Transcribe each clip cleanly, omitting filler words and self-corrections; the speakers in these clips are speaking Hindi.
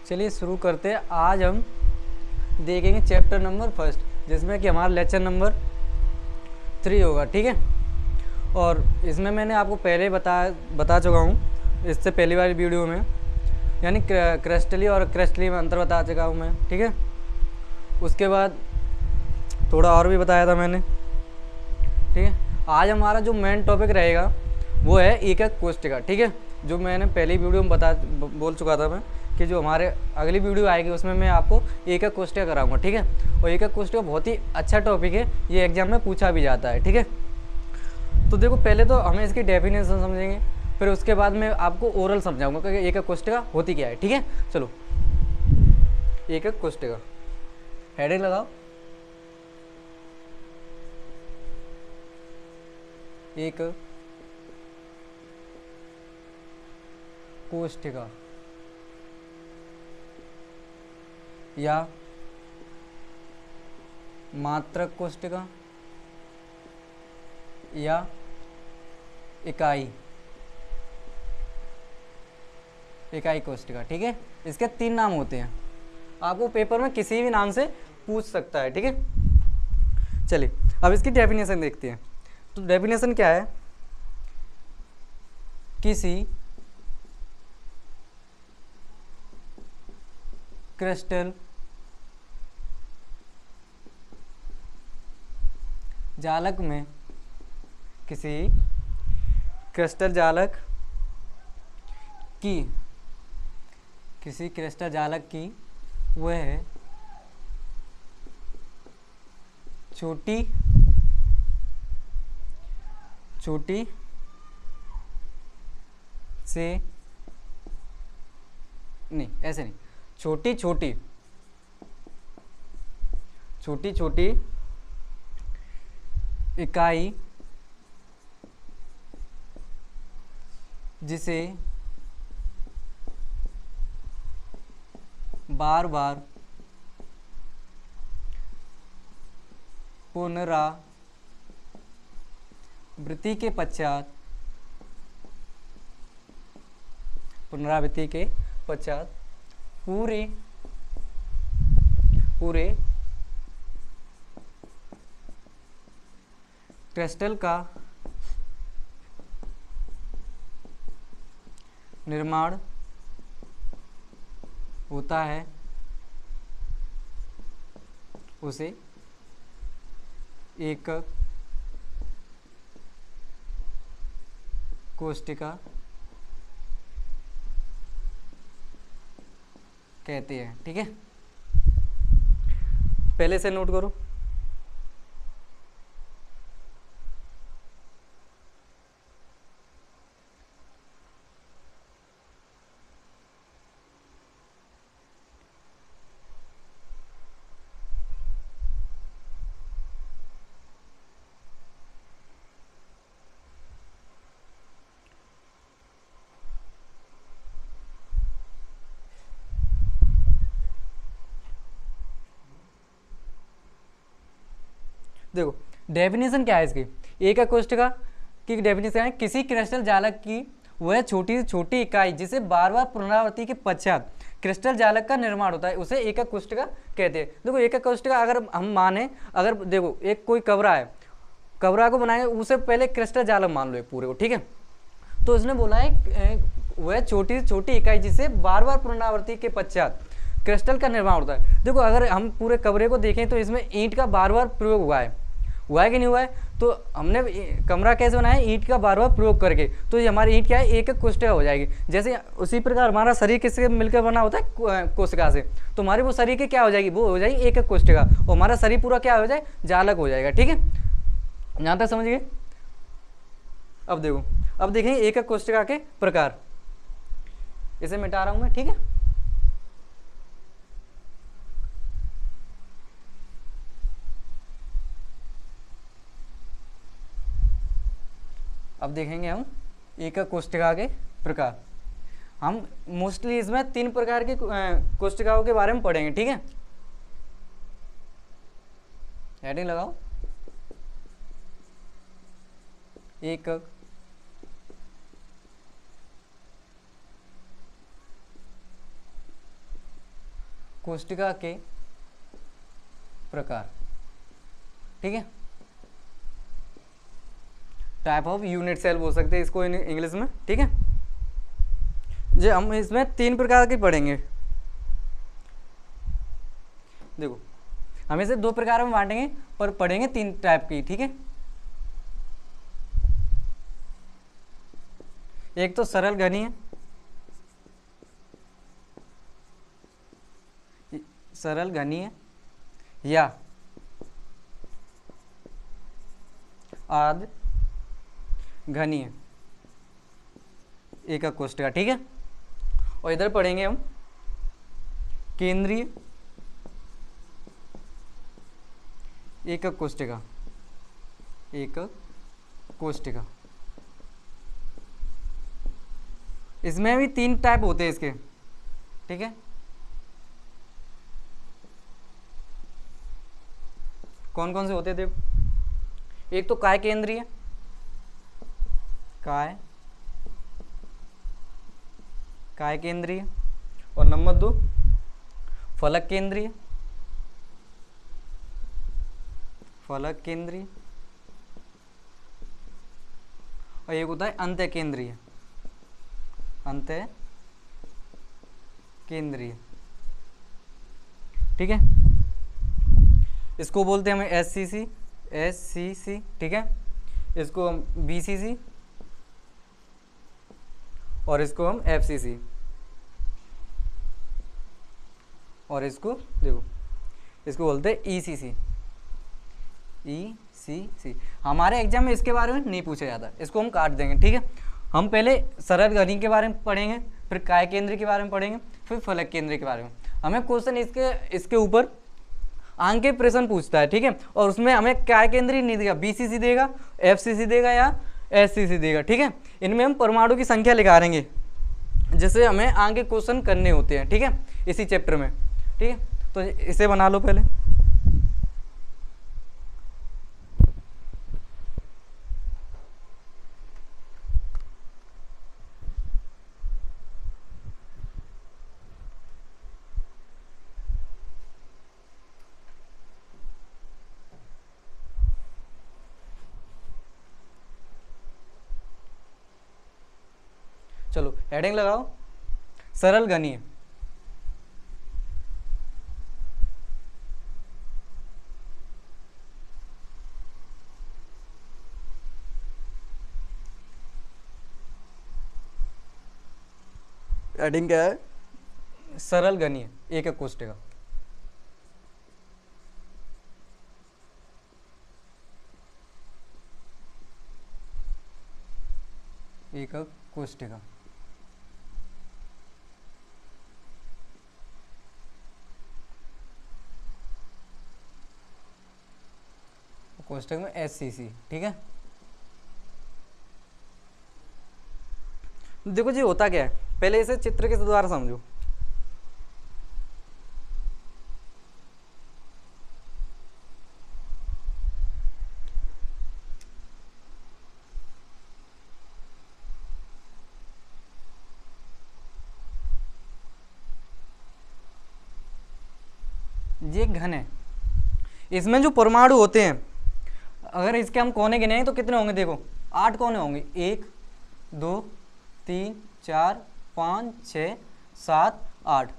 चलिए शुरू करते हैं। आज हम देखेंगे चैप्टर नंबर फर्स्ट, जिसमें कि हमारा लेक्चर नंबर 3 होगा, ठीक है। और इसमें मैंने आपको पहले बता चुका हूँ, इससे पहली वाली वीडियो में, यानी क्रिस्टली और क्रिस्टली में अंतर बता चुका हूँ मैं, ठीक है। उसके बाद थोड़ा और भी बताया था मैंने, ठीक है। आज हमारा जो मेन टॉपिक रहेगा वो है एकक कोष्ठिका, ठीक है। जो मैंने पहली वीडियो में बोल चुका था मैं कि जो हमारे अगली वीडियो आएगी उसमें मैं आपको एकक कोष्ठिका कराऊंगा, ठीक है। और एकक कोष्ठिका बहुत ही अच्छा टॉपिक है, ये एग्जाम में पूछा भी जाता है, ठीक है। तो देखो, पहले तो हमें इसकी डेफिनेशन समझेंगे, फिर उसके बाद मैं आपको ओरल समझाऊंगा कि एकक कोष्ठिका होती क्या है, ठीक है। चलो, एकक कोष्ठिका हेडिंग लगाओ। एक कोष्ठिका या मात्रक कोष्ठिका या इकाई कोष्ठिका, ठीक है। इसके 3 नाम होते हैं, आपको पेपर में किसी भी नाम से पूछ सकता है, ठीक है। चलिए अब इसकी डेफिनेशन देखते हैं। तो डेफिनेशन क्या है? किसी क्रिस्टल जालक में, किसी क्रिस्टल जालक की, किसी क्रिस्टल जालक की वह छोटी से, नहीं ऐसे नहीं, छोटी छोटी इकाई जिसे बार बार पुनरावृत्ति के पश्चात पूरे क्रिस्टल का निर्माण होता है, उसे एकक कोष्ठिका कहते हैं, ठीक है। पहले से नोट करो। देखो डेफिनेशन क्या है इसकी। एकक कोष्ठिका की डेफिनेशन है किसी क्रिस्टल जालक की वह छोटी से छोटी इकाई जिसे बार बार पुनरावृत्ति के पश्चात क्रिस्टल जालक का निर्माण होता है, उसे एकक कोष्ठिका कहते हैं। देखो एकक कोष्ठिका अगर हम माने, अगर देखो एक कोई कवरा है, कवरा को बनाएंगे उसे पहले क्रिस्टल जालक मान लो एक पूरे को, ठीक है। तो इसने बोला है वह छोटी से छोटी इकाई जिसे बार बार पुनरावृत्ति के पश्चात क्रिस्टल का निर्माण होता है। देखो अगर हम पूरे कमरे को देखें तो इसमें ईंट का बार बार प्रयोग हुआ है कि नहीं हुआ है। तो हमने कमरा कैसे बनाया? ईंट का बार बार प्रयोग करके। तो ये हमारी ईंट क्या है? एक कोष्ठिका हो जाएगी। जैसे उसी प्रकार हमारा शरीर किससे मिलकर बना होता है? कोशिका से। तो हमारी वो शरीर की क्या हो जाएगी? वो हो जाएगी एक कोष्ठिका, और हमारा शरीर पूरा क्या हो जाए? जालक हो जाएगा, ठीक है। यहाँ तक समझ गए? अब देखो, अब देखेंगे एकक कोष्ठिका के प्रकार। इसे मिटा रहा हूं मैं, ठीक है। अब देखेंगे हम एकक कोष्ठिका के प्रकार। हम मोस्टली इसमें 3 प्रकार की कोष्ठिकाओं के बारे में पढ़ेंगे, ठीक है। हेडिंग लगाओ। एकक कोष्टिका के प्रकार, ठीक है, टाइप ऑफ यूनिट सेल बोल सकते हैं इसको इंग्लिश में, ठीक है। जो हम इसमें 3 प्रकार के पढ़ेंगे, देखो हम इसे 2 प्रकार में बांटेंगे पर पढ़ेंगे 3 टाइप की, ठीक है। एक तो सरल घनीय, सरल घनीय या आर्ध घनीय एकक कोष्ठिका, ठीक है। और इधर पढ़ेंगे हम केंद्रीय एकक कोष्ठिका, एकक कोष्ठिका। इसमें भी 3 टाइप होते हैं इसके, ठीक है। कौन कौन से होते हैं देखो, एक तो काय केंद्रीय, काय केंद्रीय, और नंबर 2 फलक केंद्रीय, फलक केंद्रीय, और एक होता है अंत्य केंद्रीय, अंत्य केंद्रीय, ठीक है। इसको बोलते हैं हमें एससीसी, एससीसी, ठीक है। इसको हम बीसीसी और इसको हम एफसीसी, और इसको देखो इसको बोलते हैं ईसीसी, ईसीसी। हमारे एग्जाम में इसके बारे में नहीं पूछा जाता, इसको हम काट देंगे, ठीक है। हम पहले सरल घनी के बारे में पढ़ेंगे, फिर काय केंद्र के बारे में पढ़ेंगे, फिर फलक केंद्र के बारे में। हमें क्वेश्चन इसके ऊपर आंक के प्रश्न पूछता है, ठीक है। और उसमें हमें काय केंद्रीय नहीं देगा, बीसीसी देगा, एफसीसी देगा या एससीसी देगा, ठीक है। इनमें हम परमाणु की संख्या लिखाएंगे, जैसे हमें आगे क्वेश्चन करने होते हैं, ठीक है, इसी चैप्टर में, ठीक है। तो इसे बना लो पहले। चलो हेडिंग लगाओ, सरल घनीय, हेडिंग क्या है, सरल घनीय एकक कोष्ठिका, एकक कोष्ठिका। कोष्ठक में एससीसी, ठीक है। देखो जी होता क्या है, पहले इसे चित्र के द्वारा समझो। ये घन है, इसमें जो परमाणु होते हैं, अगर इसके हम कोने गिने तो कितने होंगे, देखो 8 कोने होंगे, 1 2 3 4 5 6 7 8।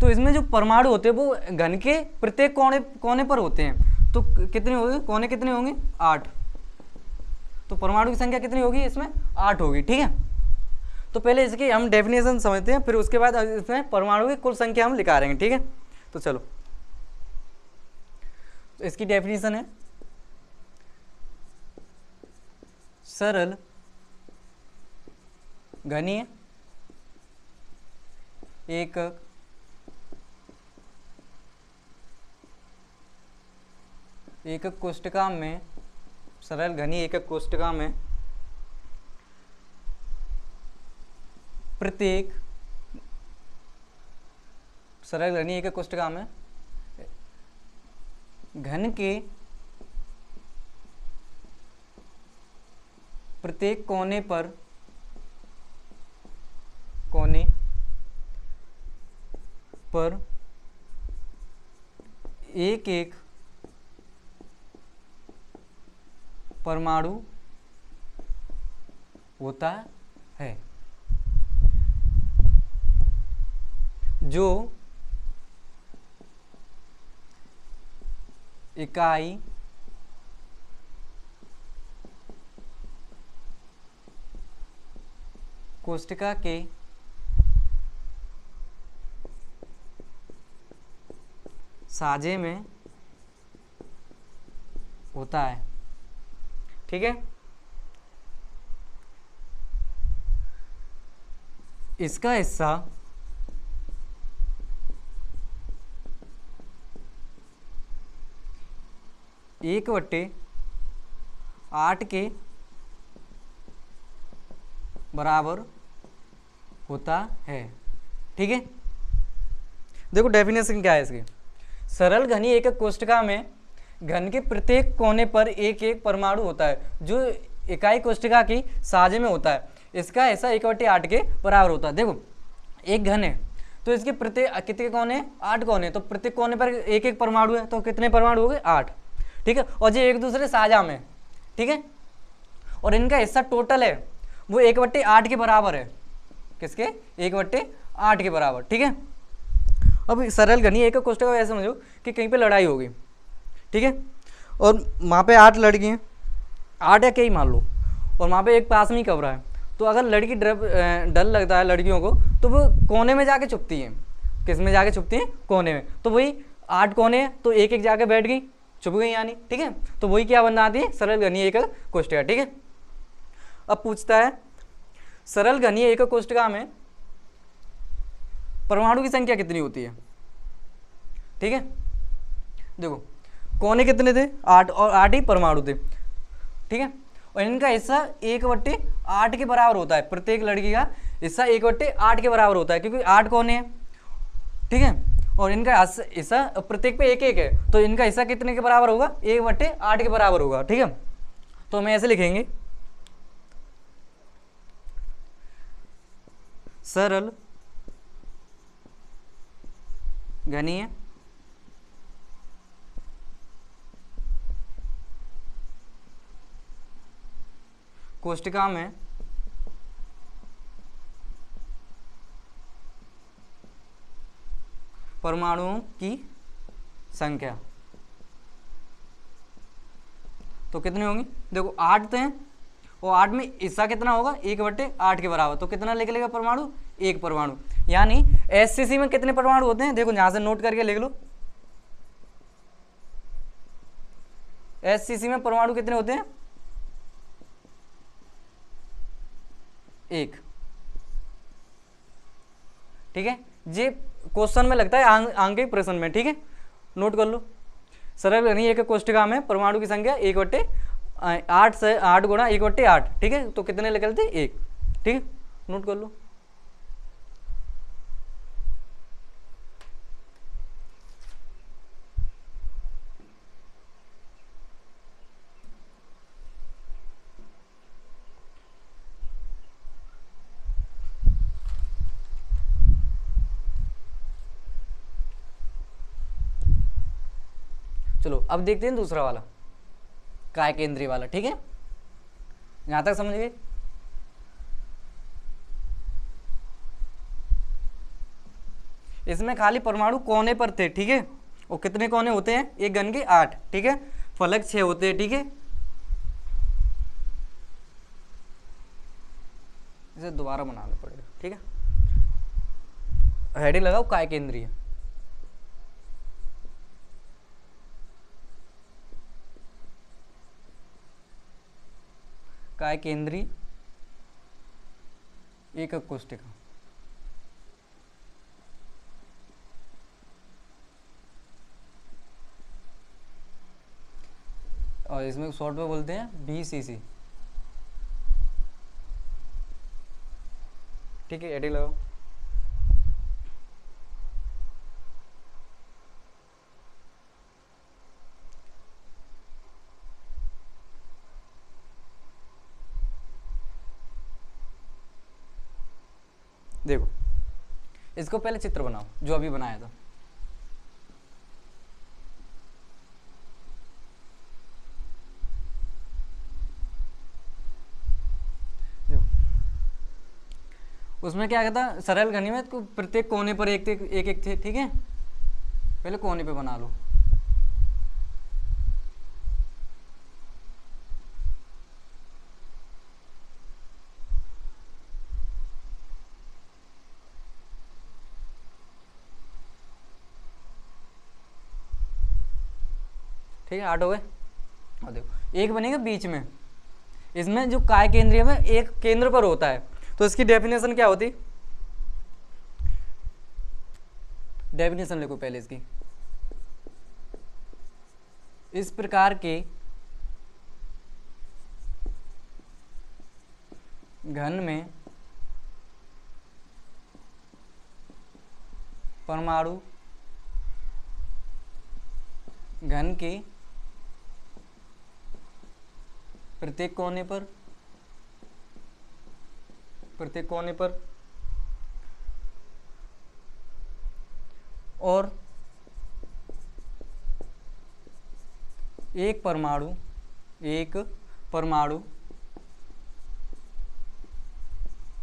तो इसमें जो परमाणु होते हैं वो घन के प्रत्येक कोने पर होते हैं। तो कितने होंगे कोने, कितने होंगे 8। तो परमाणु की संख्या कितनी होगी इसमें, 8 होगी, ठीक है। तो पहले इसकी हम डेफिनेशन समझते हैं, फिर उसके बाद इसमें परमाणु की कुल संख्या हम लिखा रहेंगे, ठीक है। तो चलो, तो इसकी डेफिनेशन है सरल घनीय एकक एकक कोष्ठिका में, सरल घनीय एकक कोष्ठिका में प्रत्येक, सरल घनीय एकक कोष्ठिका में घन के प्रत्येक कोने पर एक एक परमाणु होता है जो इकाई कोष्टिका के साजे में होता है। ठीक है, इसका हिस्सा एक बट्टे 8 के बराबर होता है। ठीक है, देखो डेफिनेशन क्या है इसकी। सरल घनी एकक कोष्टिका में घन के प्रत्येक कोने पर एक एक परमाणु होता है जो इकाई कोष्टिका की साजे में होता है। इसका हिस्सा 1/8 के बराबर होता है। देखो एक घन है तो इसके प्रत्येक कितने कोने, 8 कोने, तो प्रत्येक कोने पर एक एक परमाणु है, तो कितने परमाणु हो गए, 8। ठीक है, और ये एक दूसरे साझा में। ठीक है, और इनका हिस्सा टोटल है वो 1/8 के बराबर है। किसके, 1/8 के बराबर। ठीक है, अब सरल घनी एकक कोष्टिका को ऐसे समझो कि कहीं पे लड़ाई होगी। ठीक है, और वहाँ पे 8 लड़की हैं, 8 या कई मान लो, और वहाँ पे एक पास में ही कमरा है। तो अगर लड़की डर लगता है लड़कियों को तो वो कोने में जाके छुपती हैं। किस में जाके छुपती हैं, कोने में। तो वही 8 कोने हैं तो एक एक जाके बैठ गई, छुप गई यानी। ठीक है, तो वही क्या बनाती है, सरल घनी एकक कोष्टिका। ठीक है, अब पूछता है सरल घनी एकक कोष्टिका में परमाणु की संख्या कितनी होती है। ठीक है, देखो कोने कितने थे, 8, और 8 ही परमाणु थे। ठीक है, और इनका हिस्सा 1/8 के बराबर होता है। प्रत्येक लड़की का हिस्सा 1/8 के बराबर होता है क्योंकि 8 कोने हैं। ठीक है, और इनका हिस्सा प्रत्येक पे एक एक है, तो इनका हिस्सा कितने के बराबर होगा, 1/8 के बराबर होगा। ठीक है, तो हम ऐसे लिखेंगे सरल घनीय कोष्टिका में परमाणुओं की संख्या तो कितनी होंगी, देखो 8 हैं और 8 में हिस्सा कितना होगा, 1/8 के बराबर। तो कितना निकलेगा परमाणु, 1 परमाणु। यानी एससीसी में कितने परमाणु होते हैं, देखो यहां से नोट करके लिख लो। एससीसी में परमाणु कितने होते हैं, 1। ठीक है, ये क्वेश्चन में लगता है आगे के प्रश्न में। ठीक है, नोट कर लो। सरल घनी एकक कोष्टिका में परमाणु की संख्या 1/8 से 8 गुणा 1/8। ठीक है, तो कितने निकलते, 1। ठीक है, नोट कर लो। चलो अब देखते हैं दूसरा वाला, काय केंद्रीय वाला। ठीक है, यहां तक समझ गए। इसमें खाली परमाणु कोने पर थे। ठीक है, और कितने कोने होते हैं, एक घन के 8। ठीक है, फलक 6 होते हैं। ठीक है, इसे दोबारा बनाना पड़ेगा। ठीक है, हेडिंग लगाओ काय केंद्रीय। काय केंद्रीय एकक कोष्टिका। और इसमें शॉर्ट में बोलते हैं बीसीसी। ठीक है, हेडिंग लगाओ। देखो इसको पहले चित्र बनाओ जो अभी बनाया था। उसमें क्या कहता, सरल घनी में तो प्रत्येक कोने पर एक एक थे, ठीक है। पहले कोने पे बना लो। ठीक है, 8 हो गए। और देखो एक बनेगा बीच में, इसमें जो काय केंद्रीय में एक केंद्र पर होता है, तो इसकी डेफिनेशन क्या होती, डेफिनेशन लिखो पहले इसकी। इस प्रकार के घन में परमाणु घन के प्रत्येक कोने पर और एक परमाणु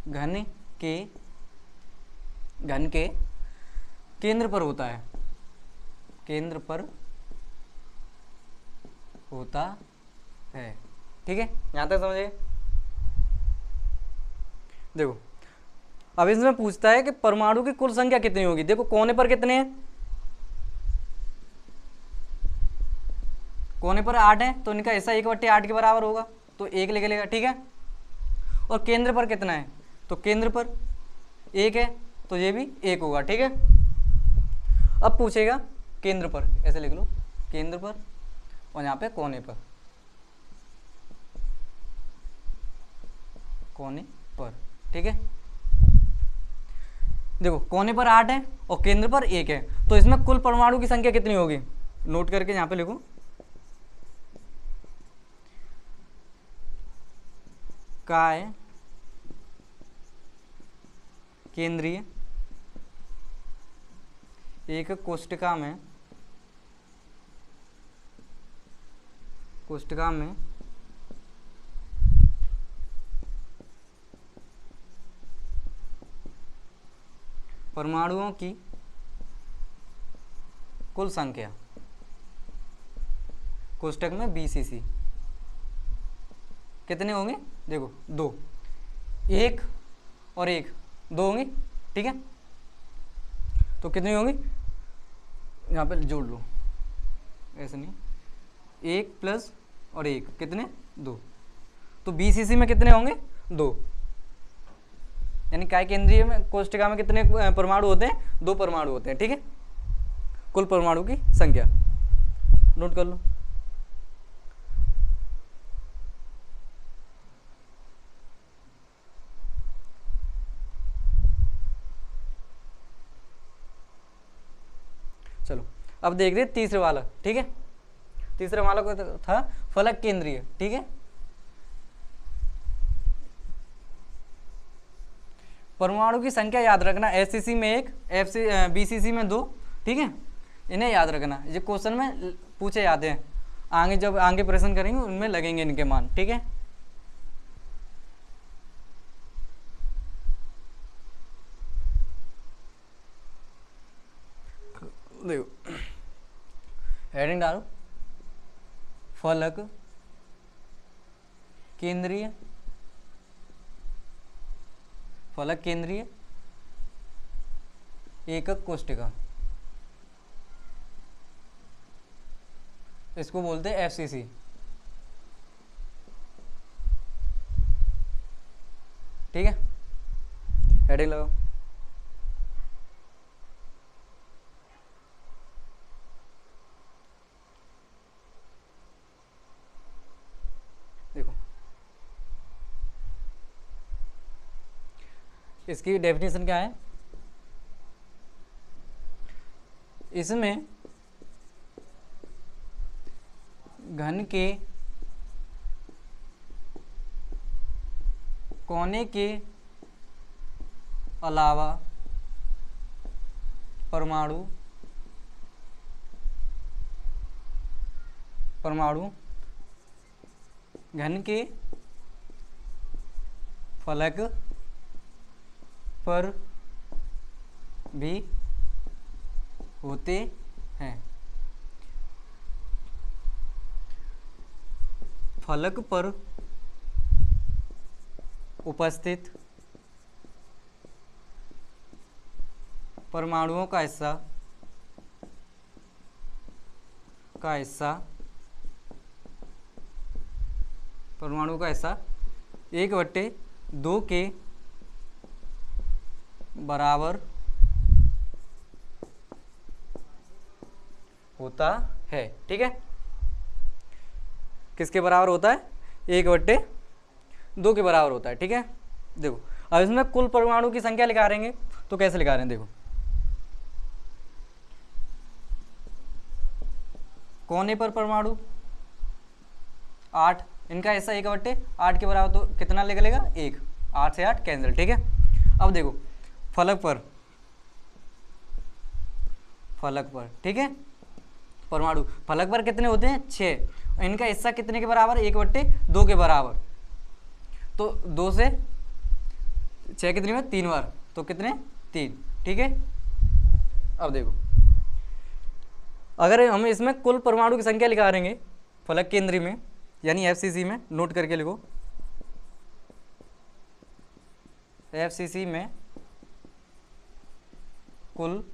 घन के केंद्र पर होता है, ठीक है। यहां तक समझे। देखो अब इसमें पूछता है कि परमाणु की कुल संख्या कितनी होगी। देखो कोने पर कितने हैं, कोने पर 8 है, तो इनका हिस्सा 1/8 के बराबर होगा, तो 1 लिख लेगा, ठीक है। और केंद्र पर कितना है, तो केंद्र पर 1 है, तो ये भी 1 होगा, ठीक है। अब पूछेगा केंद्र पर, ऐसे लिख लो, केंद्र पर, और यहाँ पे कोने पर, ठीक है। देखो कोने पर 8 है और केंद्र पर 1 है, तो इसमें कुल परमाणु की संख्या कितनी होगी, नोट करके यहाँ पे लिखो। काय केंद्रीय एक कोष्ठका में परमाणुओं की कुल संख्या, कोष्ठक में BCC कितने होंगे, देखो 2, 1 और 1, 2 होंगे, ठीक है। तो कितनी होंगी, यहाँ पे जोड़ लो, ऐसे नहीं, 1 प्लस और 1 कितने, 2, तो BCC में कितने होंगे, 2, यानी काय केंद्रीय में कोष्ठका में कितने परमाणु होते हैं, 2 परमाणु होते हैं, ठीक है। कुल परमाणु की संख्या नोट कर लो। चलो अब देख रहे तीसरे वाला, ठीक है। तीसरे वाला को था फलक केंद्रीय, ठीक है। परमाणु की संख्या याद रखना, SCC में 1, BCC में 2, ठीक है। इन्हें याद रखना, ये क्वेश्चन में पूछे जाते हैं, आगे जब आगे प्रश्न करेंगे उनमें लगेंगे इनके मान, ठीक है। देखो हेडिंग डालो, फलक केंद्रीय एकक कोष्ठका, इसको बोलते हैं FCC, ठीक है। हेडिंग लगाओ। देखो इसकी डेफिनेशन क्या है, इसमें घन के कोने के अलावा परमाणु घन के फलक पर भी होते हैं। फलक पर उपस्थित परमाणुओं का हिस्सा परमाणु का हिस्सा 1/2 के बराबर होता है। ठीक है, किसके बराबर होता है? 1/2 के बराबर होता है। ठीक है, देखो अब इसमें कुल परमाणु की संख्या लिखा रहेंगे तो कैसे लिखा रहे हैं, देखो कोने पर परमाणु 8, इनका हिस्सा 1/8 के बराबर, तो कितना निकलेगा? 1। 8 से 8 कैंसिल। ठीक है, अब देखो फलक पर, ठीक है, परमाणु फलक पर कितने होते हैं? 6। इनका हिस्सा कितने के बराबर? 1/2 के बराबर। तो 2 से 6 कितनी में? 3 बार, तो कितने? 3। ठीक है, अब देखो अगर हम इसमें कुल परमाणु की संख्या लिखा देंगे फलक केंद्रीय में यानी एफसीसी में, नोट करके लिखो, एफसीसी में कुल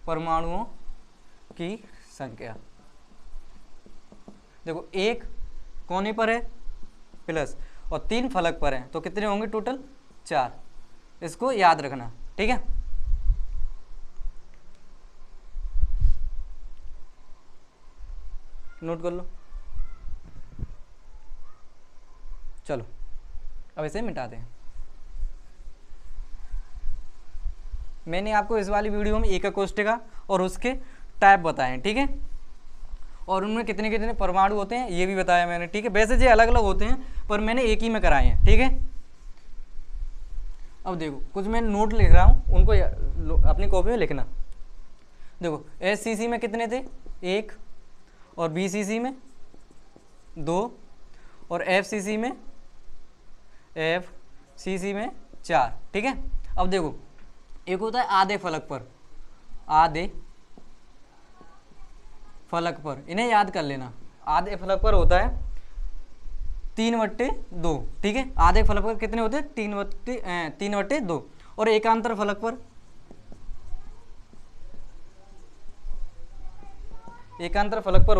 परमाणुओं की संख्या, देखो 1 कोने पर है प्लस और 3 फलक पर है, तो कितने होंगे टोटल? 4। इसको याद रखना। ठीक है, नोट कर लो। चलो अब इसे मिटाते हैं। मैंने आपको इस वाली वीडियो में एक कोष्ठिका और उसके टाइप बताए हैं। ठीक है, और उनमें कितने कितने परमाणु होते हैं ये भी बताया मैंने। ठीक है, वैसे ये अलग अलग होते हैं पर मैंने एक ही में कराए हैं। ठीक है, अब देखो कुछ मैं नोट लिख रहा हूँ, उनको अपनी कॉपी में लिखना। देखो एससीसी में कितने थे? 1, और बीसीसी में 2, और एफसीसी में 4। ठीक है, अब देखो एक होता है आधे फलक पर, इन्हें याद कर लेना। आधे फलक पर होता है 3/2। ठीक है, आधे फलक पर कितने होते हैं? 3/2। और एकांतर फलक पर